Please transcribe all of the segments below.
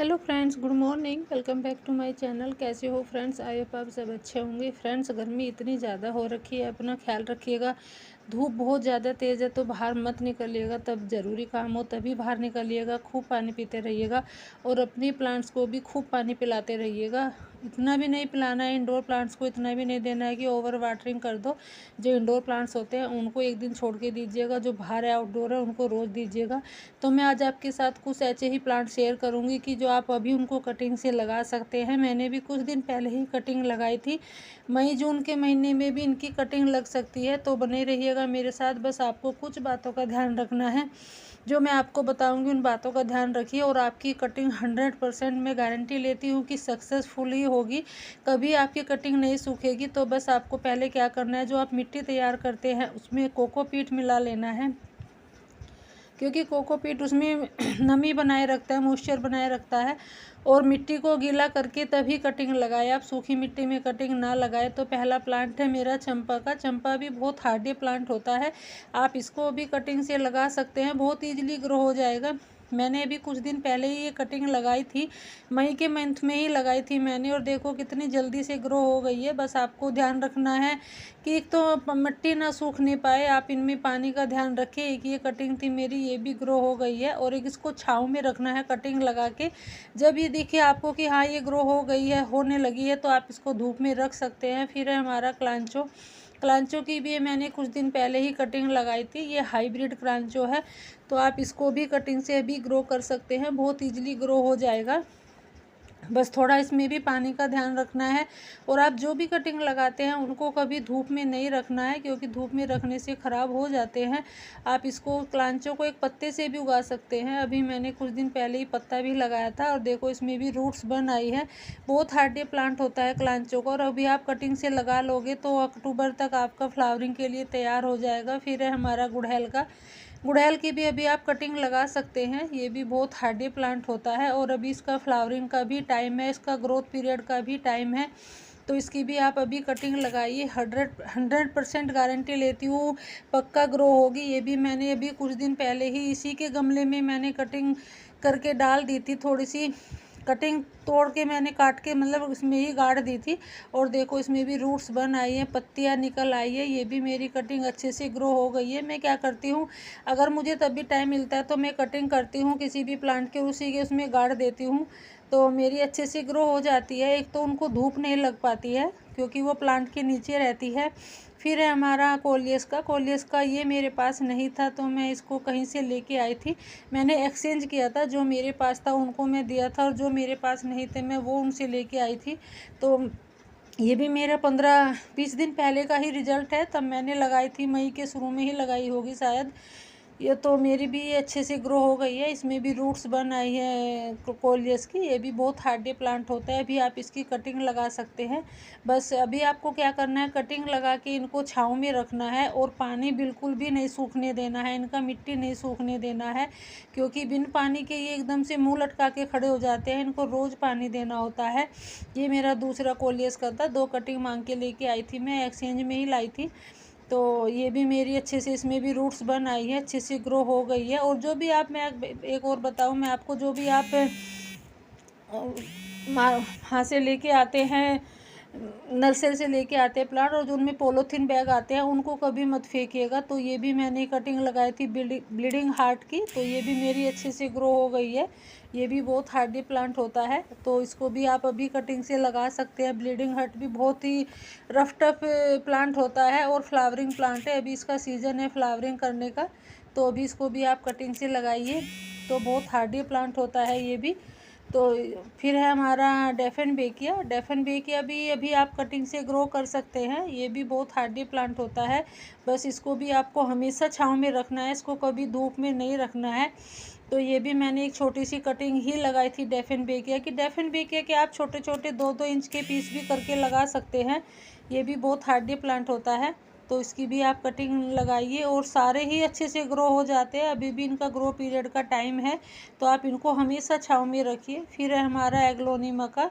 Hello friends, good morning. Welcome back to my channel. कैसे हो friends? I hope आप सब अच्छे होंगे। फ्रेंड्स, गर्मी इतनी ज़्यादा हो रखी है, अपना ख्याल रखिएगा। धूप बहुत ज़्यादा तेज़ है तो बाहर मत निकलिएगा। तब ज़रूरी काम हो तभी बाहर निकलिएगा। खूब पानी पीते रहिएगा और अपनी प्लांट्स को भी खूब पानी पिलाते रहिएगा। इतना भी नहीं पिलाना है, इंडोर प्लांट्स को इतना भी नहीं देना है कि ओवर वाटरिंग कर दो। जो इंडोर प्लांट्स होते हैं उनको एक दिन छोड़ के दीजिएगा, जो बाहर है आउटडोर है उनको रोज़ दीजिएगा। तो मैं आज आपके साथ कुछ ऐसे ही प्लांट शेयर करूंगी कि जो आप अभी उनको कटिंग से लगा सकते हैं। मैंने भी कुछ दिन पहले ही कटिंग लगाई थी। मई जून के महीने में भी इनकी कटिंग लग सकती है, तो बने रहिएगा मेरे साथ। बस आपको कुछ बातों का ध्यान रखना है, जो मैं आपको बताऊंगी उन बातों का ध्यान रखिए और आपकी कटिंग 100% मैं गारंटी लेती हूँ कि सक्सेसफुल ही होगी। कभी आपकी कटिंग नहीं सूखेगी। तो बस आपको पहले क्या करना है, जो आप मिट्टी तैयार करते हैं उसमें कोकोपीट मिला लेना है, क्योंकि कोकोपीट उसमें नमी बनाए रखता है, मॉइस्चर बनाए रखता है। और मिट्टी को गीला करके तभी कटिंग लगाए, आप सूखी मिट्टी में कटिंग ना लगाए। तो पहला प्लांट है मेरा चंपा का। चंपा भी बहुत हार्डी प्लांट होता है, आप इसको भी कटिंग से लगा सकते हैं, बहुत ईजिली ग्रो हो जाएगा। मैंने अभी कुछ दिन पहले ही ये कटिंग लगाई थी, मई के मंथ में ही लगाई थी मैंने, और देखो कितनी जल्दी से ग्रो हो गई है। बस आपको ध्यान रखना है कि एक तो मिट्टी ना सूखने पाए, आप इनमें पानी का ध्यान रखें। एक ये कटिंग थी मेरी, ये भी ग्रो हो गई है। और एक इसको छाँव में रखना है कटिंग लगा के। जब ये देखिए आपको कि हाँ ये ग्रो हो गई है, होने लगी है, तो आप इसको धूप में रख सकते हैं। फिर है हमारा क्लांचो। क्लांचो की भी मैंने कुछ दिन पहले ही कटिंग लगाई थी। ये हाइब्रिड क्लांचो है, तो आप इसको भी कटिंग से भी ग्रो कर सकते हैं, बहुत ईजिली ग्रो हो जाएगा। बस थोड़ा इसमें भी पानी का ध्यान रखना है। और आप जो भी कटिंग लगाते हैं उनको कभी धूप में नहीं रखना है, क्योंकि धूप में रखने से ख़राब हो जाते हैं। आप इसको क्लांचो को एक पत्ते से भी उगा सकते हैं। अभी मैंने कुछ दिन पहले ही पत्ता भी लगाया था और देखो इसमें भी रूट्स बन आई है। बहुत हार्डी प्लांट होता है क्लांचो का। और अभी आप कटिंग से लगा लोगे तो अक्टूबर तक आपका फ्लावरिंग के लिए तैयार हो जाएगा। फिर है हमारा गुड़हल का। गुड़हल की भी अभी आप कटिंग लगा सकते हैं, ये भी बहुत हार्डी प्लांट होता है। और अभी इसका फ्लावरिंग का भी टाइम है, इसका ग्रोथ पीरियड का भी टाइम है, तो इसकी भी आप अभी कटिंग लगाइए। 100% गारंटी लेती हूँ, पक्का ग्रो होगी। ये भी मैंने अभी कुछ दिन पहले ही इसी के गमले में मैंने कटिंग करके डाल दी थी। थोड़ी सी कटिंग तोड़ के मैंने काट के मतलब इसमें ही गाड़ दी थी। और देखो इसमें भी रूट्स बन आई हैं, पत्तियां निकल आई है। ये भी मेरी कटिंग अच्छे से ग्रो हो गई है। मैं क्या करती हूँ, अगर मुझे तब भी टाइम मिलता है तो मैं कटिंग करती हूँ किसी भी प्लांट के, उसी के उसमें गाड़ देती हूँ, तो मेरी अच्छे से ग्रो हो जाती है। एक तो उनको धूप नहीं लग पाती है क्योंकि वो प्लांट के नीचे रहती है। फिर है हमारा कोलियस का। कोलियस का ये मेरे पास नहीं था तो मैं इसको कहीं से लेके आई थी। मैंने एक्सचेंज किया था, जो मेरे पास था उनको मैं दिया था और जो मेरे पास नहीं थे मैं वो उनसे लेके आई थी। तो ये भी मेरा 15-20 दिन पहले का ही रिजल्ट है, तब मैंने लगाई थी, मई के शुरू में ही लगाई होगी शायद। ये तो मेरी भी ये अच्छे से ग्रो हो गई है, इसमें भी रूट्स बन आई है कोलियस की। ये भी बहुत हार्डी प्लांट होता है, अभी आप इसकी कटिंग लगा सकते हैं। बस अभी आपको क्या करना है, कटिंग लगा के इनको छाँव में रखना है और पानी बिल्कुल भी नहीं सूखने देना है, इनका मिट्टी नहीं सूखने देना है, क्योंकि बिन पानी के ये एकदम से मुँह लटका के खड़े हो जाते हैं, इनको रोज़ पानी देना होता है। ये मेरा दूसरा कोलियस का था, 2 कटिंग मांग के लेके आई थी, मैं एक्सचेंज में ही लाई थी। तो ये भी मेरी अच्छे से, इसमें भी रूट्स बन आई है, अच्छे से ग्रो हो गई है। और जो भी आप, मैं एक और बताऊं मैं आपको, जो भी आप वहाँ से लेके आते हैं, नर्सरी से लेके आते हैं प्लांट, और जो उनमें पॉलीथीन बैग आते हैं उनको कभी मत फेंकिएगा। तो ये भी मैंने कटिंग लगाई थी ब्लीडिंग हार्ट की, तो ये भी मेरी अच्छे से ग्रो हो गई है। ये भी बहुत हार्डी प्लांट होता है, तो इसको भी आप अभी कटिंग से लगा सकते हैं। ब्लीडिंग हार्ट भी बहुत ही रफ टफ प्लांट होता है और फ्लावरिंग प्लांट है, अभी इसका सीज़न है फ्लावरिंग करने का, तो अभी इसको भी आप कटिंग से लगाइए। तो बहुत हार्डी प्लांट होता है ये भी। तो फिर है हमारा डेफन बेकिया। डेफन बेकिया भी अभी आप कटिंग से ग्रो कर सकते हैं, ये भी बहुत हार्डी प्लांट होता है। बस इसको भी आपको हमेशा छाँव में रखना है, इसको कभी धूप में नहीं रखना है। तो ये भी मैंने एक छोटी सी कटिंग ही लगाई थी डेफन बेकिया की। डेफन बेकिया के आप छोटे छोटे 2-2 इंच के पीस भी करके लगा सकते हैं, ये भी बहुत हार्डी प्लांट होता है। तो इसकी भी आप कटिंग लगाइए और सारे ही अच्छे से ग्रो हो जाते हैं। अभी भी इनका ग्रो पीरियड का टाइम है, तो आप इनको हमेशा छाँव में रखिए। फिर है हमारा एग्लोनिमा का।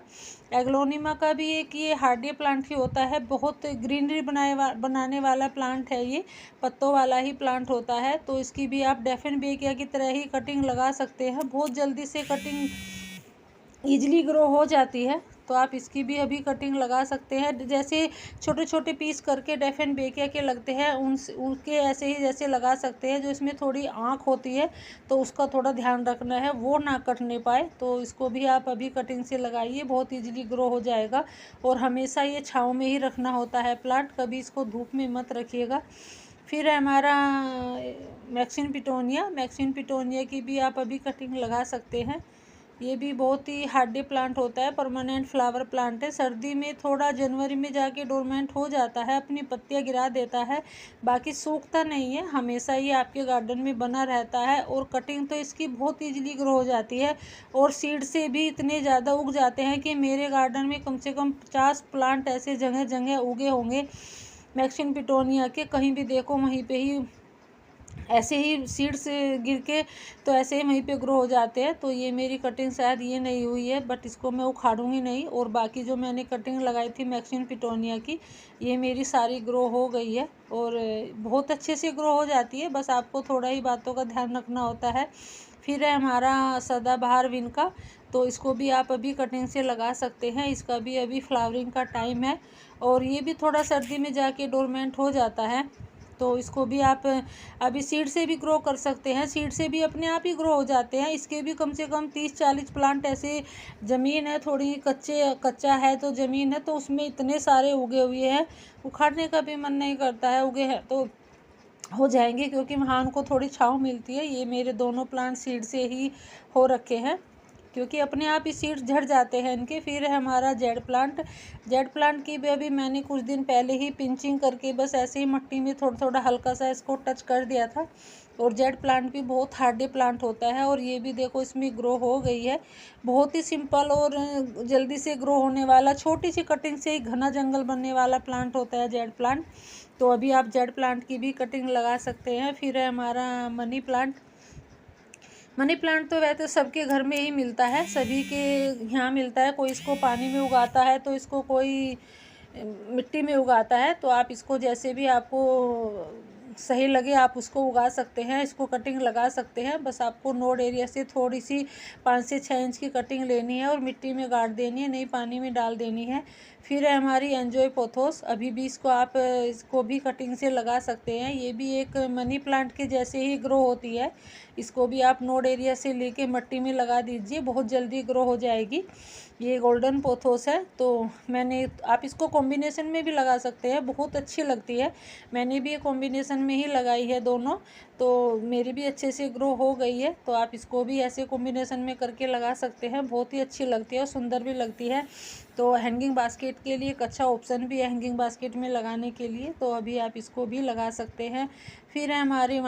एग्लोनिमा का भी एक ये हार्डी प्लांट ही होता है, बहुत ग्रीनरी बनाने वाला प्लांट है, ये पत्तों वाला ही प्लांट होता है। तो इसकी भी आप डेफन बेकिया की तरह ही कटिंग लगा सकते हैं, बहुत जल्दी से कटिंग ईजिली ग्रो हो जाती है। तो आप इसकी भी अभी कटिंग लगा सकते हैं। जैसे छोटे छोटे पीस करके डेफन बेकिया के लगते हैं उनके ऐसे ही जैसे लगा सकते हैं। जो इसमें थोड़ी आँख होती है तो उसका थोड़ा ध्यान रखना है, वो ना कटने पाए। तो इसको भी आप अभी कटिंग से लगाइए, बहुत ईजिली ग्रो हो जाएगा। और हमेशा ये छाँव में ही रखना होता है प्लांट, कभी इसको धूप में मत रखिएगा। फिर है हमारा मैक्सिन पिटोनिया की भी आप अभी कटिंग लगा सकते हैं। ये भी बहुत ही हार्डी प्लांट होता है, परमानेंट फ्लावर प्लांट है। सर्दी में थोड़ा जनवरी में जाके डोरमेंट हो जाता है, अपनी पत्तियां गिरा देता है, बाकी सूखता नहीं है, हमेशा ये आपके गार्डन में बना रहता है। और कटिंग तो इसकी बहुत ईजिली ग्रो हो जाती है और सीड से भी इतने ज़्यादा उग जाते हैं कि मेरे गार्डन में कम से कम 50 प्लांट ऐसे जगह जगह उगे होंगे मैक्सिन पिटोनिया के। कहीं भी देखो वहीं पे ही ऐसे ही सीड्स गिर के तो ऐसे ही वहीं पे ग्रो हो जाते हैं। तो ये मेरी कटिंग शायद ये नहीं हुई है, बट इसको मैं उखाड़ूंगी नहीं। और बाकी जो मैंने कटिंग लगाई थी मैक्सिन पिटोनिया की, ये मेरी सारी ग्रो हो गई है और बहुत अच्छे से ग्रो हो जाती है। बस आपको थोड़ा ही बातों का ध्यान रखना होता है। फिर है हमारा सदाबहार विनका, तो इसको भी आप अभी कटिंग से लगा सकते हैं। इसका भी अभी फ्लावरिंग का टाइम है और ये भी थोड़ा सर्दी में जाके डोरमेंट हो जाता है। तो इसको भी आप अभी सीड से भी ग्रो कर सकते हैं, सीड से भी अपने आप ही ग्रो हो जाते हैं। इसके भी कम से कम 30-40 प्लांट ऐसे ज़मीन है, थोड़ी कच्चा है तो ज़मीन है, तो उसमें इतने सारे उगे हुए हैं, उखाड़ने का भी मन नहीं करता है। उगे हैं तो हो जाएंगे क्योंकि वहाँ उनको थोड़ी छाँव मिलती है। ये मेरे दोनों प्लांट सीड से ही हो रखे हैं क्योंकि अपने आप ही सीड्स झड़ जाते हैं इनके। फिर है हमारा जेड प्लांट की भी अभी मैंने कुछ दिन पहले ही पिंचिंग करके बस ऐसे ही मिट्टी में थोड़ा थोड़ा हल्का सा इसको टच कर दिया था। और जेड प्लांट भी बहुत हार्डी प्लांट होता है और ये भी देखो इसमें ग्रो हो गई है। बहुत ही सिंपल और जल्दी से ग्रो होने वाला, छोटी सी कटिंग से ही घना जंगल बनने वाला प्लांट होता है जेड प्लांट। तो अभी आप जेड प्लांट की भी कटिंग लगा सकते हैं। फिर है हमारा मनी प्लांट तो वैसे सबके घर में ही मिलता है, सभी के यहाँ मिलता है। कोई इसको पानी में उगाता है तो इसको कोई मिट्टी में उगाता है। तो आप इसको जैसे भी आपको सही लगे आप उसको उगा सकते हैं, इसको कटिंग लगा सकते हैं। बस आपको नोड एरिया से थोड़ी सी 5 से 6 इंच की कटिंग लेनी है और मिट्टी में गाड़ देनी है, नहीं पानी में डाल देनी है। फिर है हमारी एंजॉय पोथोस, अभी भी इसको भी कटिंग से लगा सकते हैं। ये भी एक मनी प्लांट के जैसे ही ग्रो होती है। इसको भी आप नोड एरिया से लेके मिट्टी में लगा दीजिए, बहुत जल्दी ग्रो हो जाएगी। ये गोल्डन पोथोस है, तो आप इसको कॉम्बिनेशन में भी लगा सकते हैं, बहुत अच्छी लगती है। मैंने भी ये कॉम्बिनेशन में ही लगाई है दोनों, तो मेरी भी अच्छे से ग्रो हो गई है। तो आप इसको भी ऐसे कॉम्बिनेशन में करके लगा सकते हैं, बहुत ही अच्छी लगती है और सुंदर भी लगती है। तो हैंगिंग बास्केट के लिए एक अच्छा ऑप्शन भी है हैंगिंग बास्केट में लगाने के लिए, तो अभी आप इसको भी लगा सकते हैं। फिर है हमारी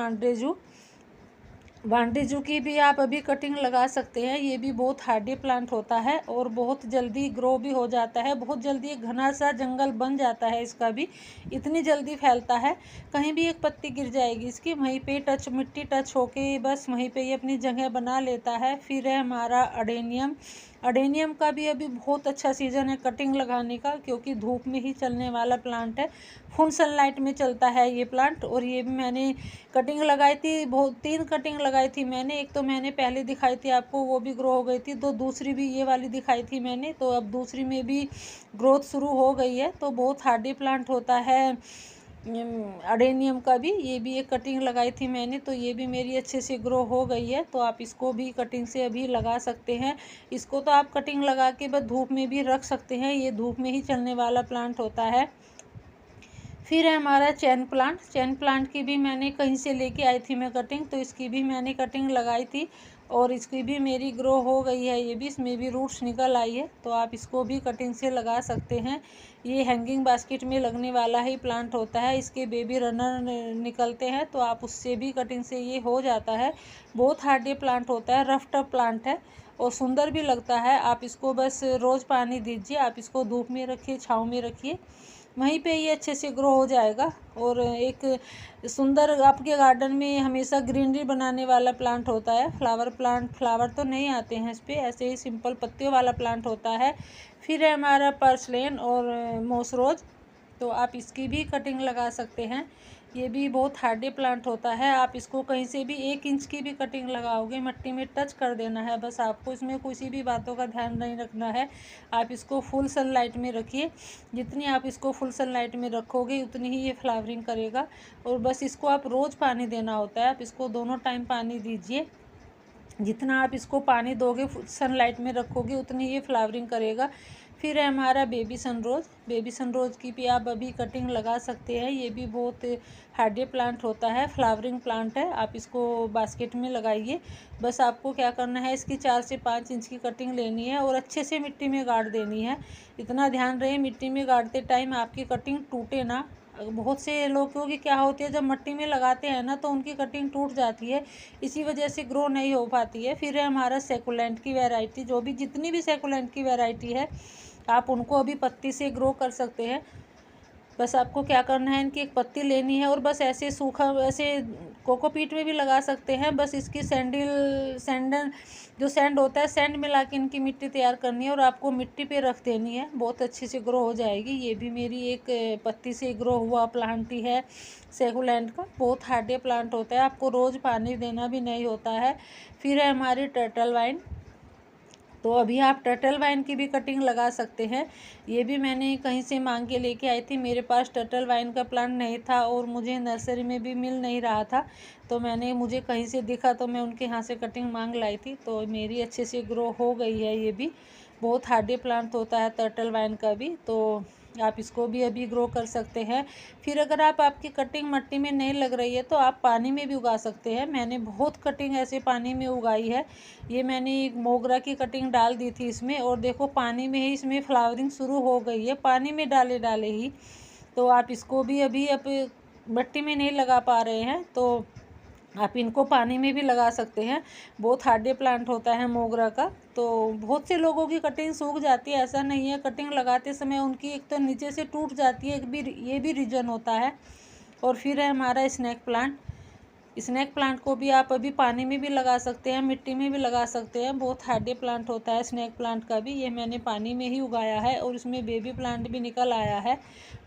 वांडेजू की भी आप अभी कटिंग लगा सकते हैं। ये भी बहुत हार्डी प्लांट होता है और बहुत जल्दी ग्रो भी हो जाता है, बहुत जल्दी एक घना सा जंगल बन जाता है। इसका भी इतनी जल्दी फैलता है, कहीं भी एक पत्ती गिर जाएगी इसकी, वहीं पे मिट्टी टच होके बस वहीं पे ये अपनी जगह बना लेता है। फिर है हमारा अडेनियम का भी अभी बहुत अच्छा सीज़न है कटिंग लगाने का, क्योंकि धूप में ही चलने वाला प्लांट है, फुल सनलाइट में चलता है ये प्लांट। और ये भी मैंने कटिंग लगाई थी, 3 कटिंग लगाई थी मैंने। एक तो मैंने पहले दिखाई थी आपको, वो भी ग्रो हो गई थी। तो दूसरी भी ये वाली दिखाई थी मैंने, तो अब दूसरी में भी ग्रोथ शुरू हो गई है। तो बहुत हार्डी प्लांट होता है अडेनियम का भी। ये भी एक कटिंग लगाई थी मैंने, तो ये भी मेरी अच्छे से ग्रो हो गई है। तो आप इसको भी कटिंग से अभी लगा सकते हैं। इसको तो आप कटिंग लगा के बस धूप में भी रख सकते हैं, ये धूप में ही चलने वाला प्लांट होता है। फिर है हमारा चैन प्लांट की भी मैंने कहीं से लेके आई थी मैं कटिंग, तो इसकी भी मैंने कटिंग लगाई थी और इसकी भी मेरी ग्रो हो गई है। ये भी इसमें भी रूट्स निकल आई है, तो आप इसको भी कटिंग से लगा सकते हैं। ये हैंगिंग बास्केट में लगने वाला ही प्लांट होता है, इसके बेबी रनर निकलते हैं, तो आप उससे भी कटिंग से ये हो जाता है। बहुत हार्डी प्लांट होता है, रफ टफ प्लांट है और सुंदर भी लगता है। आप इसको बस रोज़ पानी दीजिए, आप इसको धूप में रखिए, छाँव में रखिए, वहीं पे ये अच्छे से ग्रो हो जाएगा। और एक सुंदर आपके गार्डन में हमेशा ग्रीनरी बनाने वाला प्लांट होता है फ्लावर तो नहीं आते हैं इस पर, ऐसे ही सिंपल पत्तियों वाला प्लांट होता है। फिर है हमारा पर्सलेन और मोसरोज, तो आप इसकी भी कटिंग लगा सकते हैं। ये भी बहुत हार्डी प्लांट होता है। आप इसको कहीं से भी 1 इंच की भी कटिंग लगाओगे मिट्टी में टच कर देना है बस। आपको इसमें किसी भी बातों का ध्यान नहीं रखना है। आप इसको फुल सनलाइट में रखिए। जितनी आप इसको फुल सनलाइट में रखोगे उतनी ही ये फ्लावरिंग करेगा। और बस इसको आप रोज़ पानी देना होता है। आप इसको दोनों टाइम पानी दीजिए। जितना आप इसको पानी दोगे सनलाइट में रखोगे उतनी ये फ्लावरिंग करेगा। फिर है हमारा बेबी सनरोज़। बेबी सनरोज़ की भी आप अभी कटिंग लगा सकते हैं। ये भी बहुत हार्डी प्लांट होता है, फ्लावरिंग प्लांट है। आप इसको बास्केट में लगाइए। बस आपको क्या करना है, इसकी 4 से 5 इंच की कटिंग लेनी है और अच्छे से मिट्टी में गाड़ देनी है। इतना ध्यान रहे मिट्टी में गाड़ते टाइम आपकी कटिंग टूटे ना। बहुत से लोगों की क्या होती है, जब मिट्टी में लगाते हैं ना तो उनकी कटिंग टूट जाती है, इसी वजह से ग्रो नहीं हो पाती है। फिर है हमारा सेकुलेंट की वैरायटी। जो भी जितनी भी सेकुलेंट की वैरायटी है आप उनको अभी पत्ती से ग्रो कर सकते हैं। बस आपको क्या करना है, इनकी एक पत्ती लेनी है और बस ऐसे सूखा, ऐसे कोकोपीट में भी लगा सकते हैं। बस इसकी सैंडल जो सैंड होता है, सैंड मिला के इनकी मिट्टी तैयार करनी है और आपको मिट्टी पे रख देनी है। बहुत अच्छे से ग्रो हो जाएगी। ये भी मेरी एक पत्ती से ग्रो हुआ प्लांट ही है सेकुलेंट का। बहुत हार्डी प्लांट होता है, आपको रोज़ पानी देना भी नहीं होता है। फिर है हमारी टर्टल वाइन। तो अभी आप टर्टल वाइन की भी कटिंग लगा सकते हैं। ये भी मैंने कहीं से मांग के लेके आई थी। मेरे पास टर्टल वाइन का प्लांट नहीं था और मुझे नर्सरी में भी मिल नहीं रहा था, तो मुझे कहीं से दिखा तो मैं उनके यहाँ से कटिंग मांग लाई थी। तो मेरी अच्छे से ग्रो हो गई है। ये भी बहुत हार्डी प्लांट होता है टर्टल वाइन का भी, तो आप इसको भी अभी ग्रो कर सकते हैं। फिर अगर आपकी कटिंग मिट्टी में नहीं लग रही है तो आप पानी में भी उगा सकते हैं। मैंने बहुत कटिंग ऐसे पानी में उगाई है। ये मैंने एक मोगरा की कटिंग डाल दी थी इसमें और देखो पानी में ही इसमें फ्लावरिंग शुरू हो गई है, पानी में डाले डाले ही। तो आप इसको भी अभी मिट्टी में नहीं लगा पा रहे हैं तो आप इनको पानी में भी लगा सकते हैं। बहुत हार्डी प्लांट होता है मोगरा का। तो बहुत से लोगों की कटिंग सूख जाती है, ऐसा नहीं है। कटिंग लगाते समय उनकी एक तो नीचे से टूट जाती है, ये भी रीज़न होता है। और फिर है हमारा स्नैक प्लांट। स्नैक प्लांट को भी आप अभी पानी में भी लगा सकते हैं, मिट्टी में भी लगा सकते हैं। बहुत हार्डी प्लांट होता है स्नैक प्लांट का भी। ये मैंने पानी में ही उगाया है और इसमें बेबी प्लांट भी निकल आया है,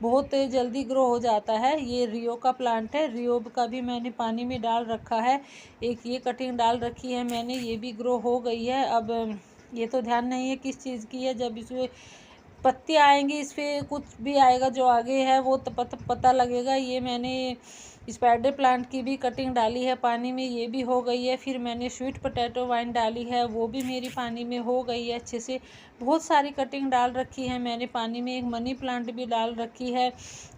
बहुत जल्दी ग्रो हो जाता है। ये रियो का प्लांट है, रियो का भी मैंने पानी में डाल रखा है। एक ये कटिंग डाल रखी है मैंने, ये भी ग्रो हो गई है। अब ये तो ध्यान नहीं है किस चीज़ की है। जब इसमें पत्ती आएंगी, इस पर कुछ भी आएगा जो आगे है वो तो पता लगेगा। ये मैंने स्पाइडर प्लांट की भी कटिंग डाली है पानी में, ये भी हो गई है। फिर मैंने स्वीट पोटैटो वाइन डाली है, वो भी मेरी पानी में हो गई है अच्छे से। बहुत सारी कटिंग डाल रखी है मैंने पानी में। एक मनी प्लांट भी डाल रखी है।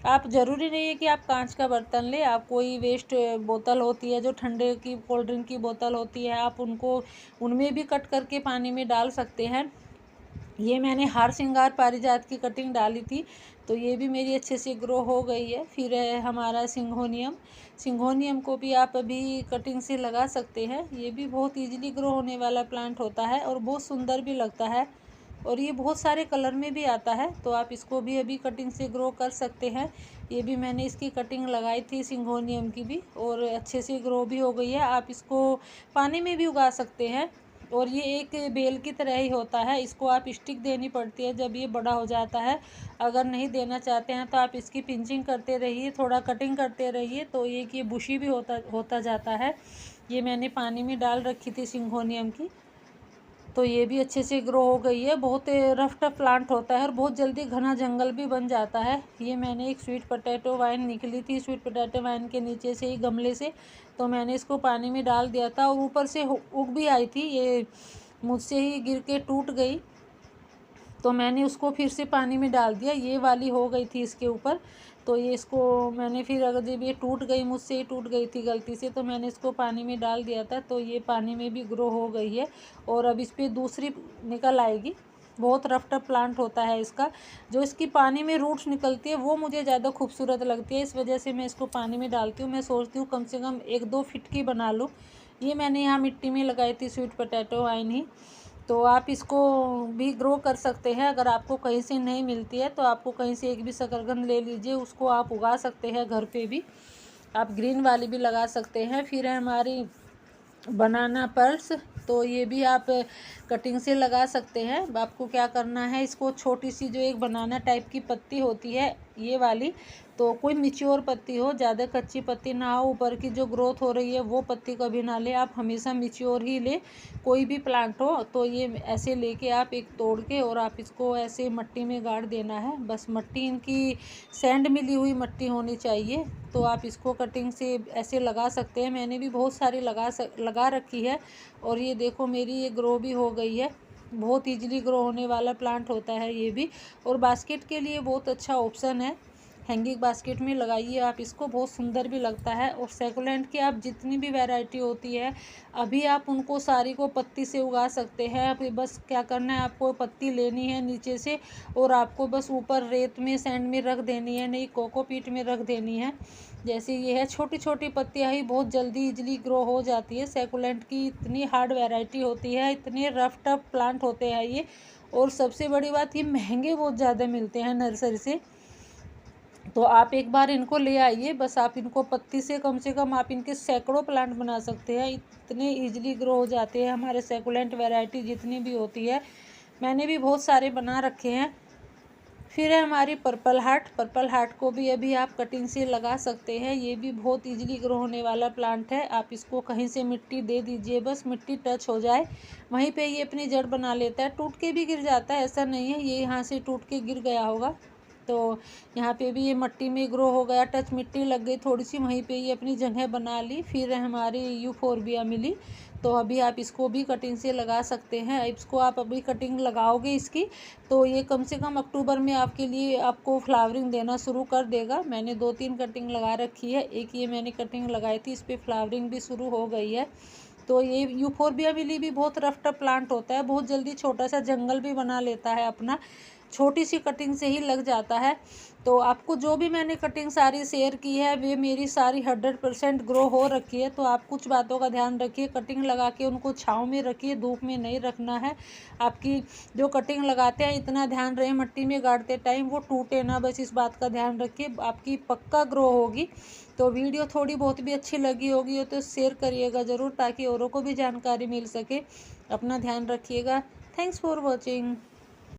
आप ज़रूरी नहीं है कि आप कांच का बर्तन ले, आप कोई वेस्ट बोतल होती है जो ठंडे की कोल्ड ड्रिंक की बोतल होती है, आप उनमें भी कट करके पानी में डाल सकते हैं। ये मैंने हार श्रृंगार पारिजात की कटिंग डाली थी, तो ये भी मेरी अच्छे से ग्रो हो गई है। फिर है हमारा सिंघोनियम। सिंघोनियम को भी आप अभी कटिंग से लगा सकते हैं। ये भी बहुत इजीली ग्रो होने वाला प्लांट होता है और बहुत सुंदर भी लगता है और ये बहुत सारे कलर में भी आता है, तो आप इसको भी अभी कटिंग से ग्रो कर सकते हैं। ये भी मैंने इसकी कटिंग लगाई थी सिंघोनियम की भी और अच्छे से ग्रो भी हो गई है। आप इसको पानी में भी उगा सकते हैं और ये एक बेल की तरह ही होता है। इसको आप स्टिक देनी पड़ती है जब ये बड़ा हो जाता है। अगर नहीं देना चाहते हैं तो आप इसकी पिंचिंग करते रहिए, थोड़ा कटिंग करते रहिए, तो ये बुशी भी होता जाता है। ये मैंने पानी में डाल रखी थी सिंघोनियम की, तो ये भी अच्छे से ग्रो हो गई है। बहुत रफ टफ प्लांट होता है और बहुत जल्दी घना जंगल भी बन जाता है। ये मैंने एक स्वीट पोटैटो वाइन निकली थी स्वीट पोटैटो वाइन के नीचे से ही गमले से, तो मैंने इसको पानी में डाल दिया था और ऊपर से उग भी आई थी। ये मुझसे ही गिर के टूट गई, तो मैंने उसको फिर से पानी में डाल दिया। ये वाली हो गई थी इसके ऊपर, तो ये इसको मैंने फिर अगर जब ये टूट गई, मुझसे ही टूट गई थी गलती से, तो मैंने इसको पानी में डाल दिया था, तो ये पानी में भी ग्रो हो गई है और अब इस पर दूसरी निकल आएगी। बहुत रफ टफ प्लांट होता है इसका। जो इसकी पानी में रूट्स निकलती है वो मुझे ज़्यादा खूबसूरत लगती है, इस वजह से मैं इसको पानी में डालती हूँ। मैं सोचती हूँ कम से कम 1-2 फीट की बना लूँ। ये मैंने यहाँ मिट्टी में लगाई थी स्वीट पोटैटो वाइन ही, तो आप इसको भी ग्रो कर सकते हैं। अगर आपको कहीं से नहीं मिलती है तो आपको कहीं से एक भी शकरकंद ले लीजिए, उसको आप उगा सकते हैं घर पे भी। आप ग्रीन वाली भी लगा सकते हैं। फिर है हमारी बनाना पर्स, तो ये भी आप कटिंग से लगा सकते हैं। आपको क्या करना है, इसको छोटी सी जो एक बनाना टाइप की पत्ती होती है ये वाली, तो कोई मैच्योर पत्ती हो, ज़्यादा कच्ची पत्ती ना हो, ऊपर की जो ग्रोथ हो रही है वो पत्ती कभी ना ले, आप हमेशा मैच्योर ही ले। कोई भी प्लांट हो तो ये ऐसे लेके आप एक तोड़ के और आप इसको ऐसे मट्टी में गाड़ देना है। बस मट्टी इनकी सैंड मिली हुई मट्टी होनी चाहिए। तो आप इसको कटिंग से ऐसे लगा सकते हैं। मैंने भी बहुत सारी लगा रखी है और ये देखो मेरी ये ग्रो भी हो गई है। बहुत ईजिली ग्रो होने वाला प्लांट होता है ये भी, और बास्केट के लिए बहुत अच्छा ऑप्शन है। हैंगिंग बास्केट में लगाइए आप इसको, बहुत सुंदर भी लगता है। और सैकुलेंट की आप जितनी भी वैरायटी होती है अभी आप उनको सारी को पत्ती से उगा सकते हैं। अभी बस क्या करना है, आपको पत्ती लेनी है नीचे से और आपको बस ऊपर रेत में सैंड में रख देनी है, नहीं कोकोपीट में रख देनी है। जैसे ये है, छोटी छोटी पत्तियाँ ही बहुत जल्दी इजली ग्रो हो जाती है। सैकुलेंट की इतनी हार्ड वैरायटी होती है, इतने रफ टफ प्लांट होते हैं ये, और सबसे बड़ी बात ये महंगे बहुत ज़्यादा मिलते हैं नर्सरी से। तो आप एक बार इनको ले आइए, बस आप इनको पत्ती से कम आप इनके सैकड़ों प्लांट बना सकते हैं। इतने इजीली ग्रो हो जाते हैं हमारे सैकुलेंट वैरायटी जितनी भी होती है। मैंने भी बहुत सारे बना रखे हैं। फिर है हमारी पर्पल हार्ट को भी अभी आप कटिंग से लगा सकते हैं। ये भी बहुत इजीली ग्रो होने वाला प्लांट है। आप इसको कहीं से मिट्टी दे दीजिए, बस मिट्टी टच हो जाए वहीं पे ये अपनी जड़ बना लेता है। टूट के भी गिर जाता है, ऐसा नहीं है ये यहाँ से टूट के गिर गया होगा। तो यहाँ पे भी ये मिट्टी में ग्रो हो गया, टच मिट्टी लग गई थोड़ी सी, वहीं पे ये अपनी जगह बना ली। फिर हमारी यूफोरबिया मिली, तो अभी आप इसको भी कटिंग से लगा सकते हैं। इसको आप अभी कटिंग लगाओगे इसकी तो ये कम से कम अक्टूबर में आपके लिए आपको फ्लावरिंग देना शुरू कर देगा। मैंने 2-3 कटिंग लगा रखी है, एक ये मैंने कटिंग लगाई थी, इस पर फ्लावरिंग भी शुरू हो गई है। तो ये यूफोरबिया मिली भी बहुत रफ टफ प्लांट होता है, बहुत जल्दी छोटा सा जंगल भी बना लेता है अपना, छोटी सी कटिंग से ही लग जाता है। तो आपको जो भी मैंने कटिंग सारी शेयर की है वे मेरी सारी 100% ग्रो हो रखी है। तो आप कुछ बातों का ध्यान रखिए, कटिंग लगा के उनको छाँव में रखिए, धूप में नहीं रखना है। आपकी जो कटिंग लगाते हैं इतना ध्यान रहे मट्टी में गाड़ते टाइम वो टूटे ना, बस इस बात का ध्यान रखिए, आपकी पक्का ग्रो होगी। तो वीडियो थोड़ी बहुत भी अच्छी लगी होगी तो शेयर करिएगा ज़रूर, ताकि औरों को भी जानकारी मिल सके। अपना ध्यान रखिएगा। Thanks for watching.